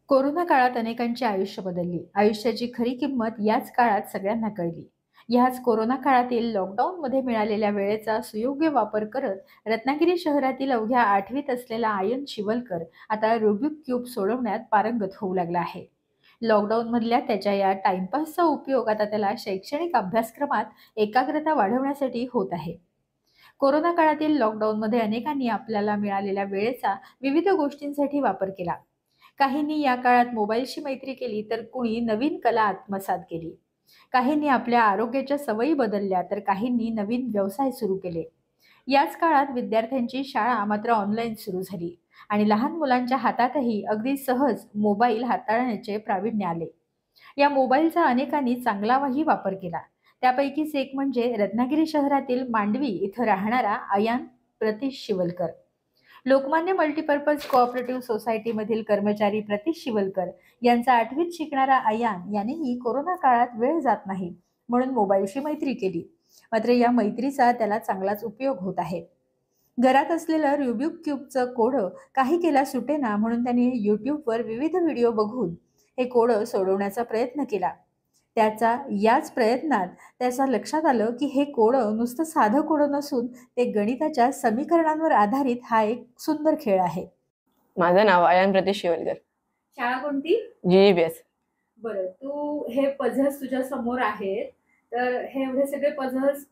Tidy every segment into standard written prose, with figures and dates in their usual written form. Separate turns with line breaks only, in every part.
Corona काळात अनेकांची आयुष्य बदलली. आयुष्याची खरी किंमत याच काळात सगळ्यांना कळली. ह्याच कोरोना काळातील लॉकडाऊनमध्ये मिळालेल्या वेळेचा सुयोग्य वापर करत रत्नागिरी शहरातील अवघ्या 8वीत असलेला आयन शिवलकर आता रुबिक क्यूब सोडवण्यात पारंगत होऊ लागला आहे. लॉकडाऊनमधल्या त्याच्या या टाइमपासचा उपयोग आता त्याला शैक्षणिक अभ्यासक्रमात एकाग्रता वाढवण्यासाठी होत आहे. कोरोना काळातील लॉकडाऊनमध्ये अनेकांनी आपल्याला मिळालेल्या वेळेचा विविध गोष्टींसाठी वापर केला. काहींनी या काळात मोबाईलशी मैत्री केली तर कुणी नवीन कला आत्मसात केली. काहींनी आपल्या आरोग्याच्या सवयी बदलल्या तर काहींनी नवीन व्यवसाय सुरू केले. याच काळात विद्यार्थ्यांची शाळा मात्र ऑनलाईन सुरू झाली आणि लहान मुलांच्या हातातही अगदी सहज मोबाईल हाताळण्याचे प्रावीण्य आले. या मोबाईलचा अनेकांनी चांगलाही वापर केला. त्यापैकीच एक म्हणजे रत्नागिरी शहरातील मांडवी इथं राहणारा अयान प्रतीश शिवलकर. लोकमान्य मल्टीपर्पज कोऑपरेटिव्ह सोसायटीमधील कर्मचारी प्रतीश शिवलकर यांचा 8वीत शिकणारा अयान यानेही कोरोना काळात वेळ जात नाही म्हणून मोबाईलशी मैत्री केली. मात्र या मैत्रीचा त्याला चांगलाच उपयोग होत आहे. घरात असलेलं रुबिक क्यूबचं कोडं काही केला सुटेना म्हणून त्याने यूट्यूबवर विविध व्हिडिओ बघून हे कोडं सोडवण्याचा प्रयत्न केला. याच प्रयत्नात त्याच्या लक्षात आलं की हे कोडं नुसतं साधं कोडं नसून ते गणिताच्या समीकरणांवर आधारित हा एक सुंदर खेळ आहे.
माझं नाव अयान प्रतीश शिवलकर.
शाळा कोणती?
GEBS.
बरं, तू हे पझल्स तुझ्या समोर आहेत, तर हे एवढे सगळे पझल्स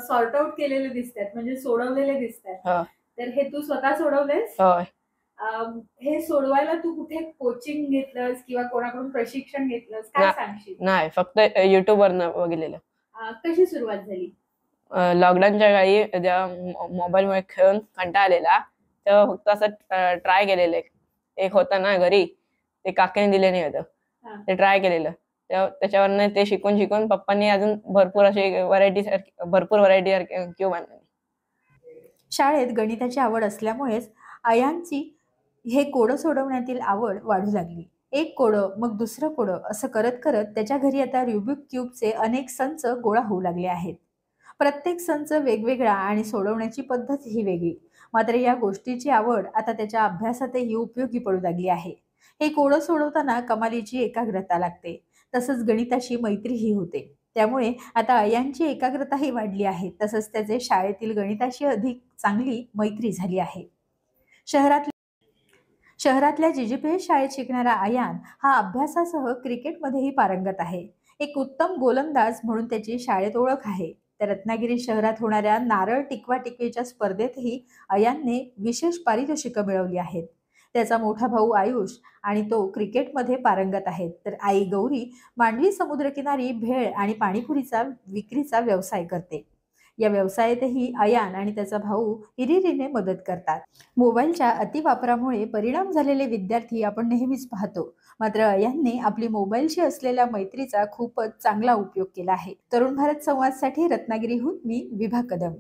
सॉर्ट आउट केलेले दिसतात, म्हणजे सोडवलेले दिसतात.
हो.
तर हे तू स्वतः सोडवलेस?
होय.
हे सोडवायला तू कुठे कोचिंग घेतलंस किंवा कोणाकडून प्रशिक्षण घेतलंस? काय सांगशील?
नाही, फक्त YouTubeवरनं बघितलेलं.
कशी सुरुवात झाली?
लॉकडाऊनच्या काळी जेव्हा मोबाईलमुळे खेळून कंटाळा आलेला तेव्हा फक्त असं ट्राय केलेलं. एक होता ना घरी, ते काकीने दिले नाही होतं, ते ट्राय केलेलं. त्याच्यावरनं ते शिकून पप्पांनी अजून भरपूर व्हरायटी क्यूब आणले.
शाळेत गणिताची आवड असल्यामुळेच अयांची हे कोडं सोडवण्यातील आवड वाढू लागली. एक कोडं मग दुसरं कोडं असं करत करत त्याच्या घरी आता रुबिक क्यूबचे अनेक संच गोळा होऊ लागले आहेत. प्रत्येक संच वेगवेगळा आणि सोडवण्याची पद्धत ही वेगळी. मात्र या गोष्टीची आवड आता त्याच्या अभ्यासातही उपयोगी पडू लागली आहे. हे कोडं सोडवताना कमालीची एकाग्रता लागते, तसंच गणिताशी मैत्रीही होते. त्यामुळे आता अयांची एकाग्रताही वाढली आहे, तसंच त्याचे शाळेतील गणिताशी अधिक चांगली मैत्री झाली आहे. शहरातल्या GGPS शाळेत शिकणारा अयान हा अभ्यासासह क्रिकेटमध्येही पारंगत आहे. एक उत्तम गोलंदाज म्हणून त्याची शाळेत ओळख आहे. तर रत्नागिरी शहरात होणाऱ्या नारळ टिकवा टिकवीच्या स्पर्धेतही अयानने विशेष पारितोषिकं मिळवली आहेत. त्याचा मोठा भाऊ आयुष आणि तो क्रिकेटमध्ये पारंगत आहेत, तर आई गौरी मांडवी समुद्रकिनारी भेळ आणि पाणीपुरीचा विक्रीचा व्यवसाय करते. या व्यवसायातही अयान आणि त्याचा भाऊ हिरिरीने मदत करतात. मोबाईलच्या अतिवापरामुळे परिणाम झालेले विद्यार्थी आपण नेहमीच पाहतो. मात्र अयानने आपली मोबाईलशी असलेल्या मैत्रीचा खूपच चांगला उपयोग केला आहे. तरुण भारत संवादसाठी रत्नागिरीहून मी विभा कदम.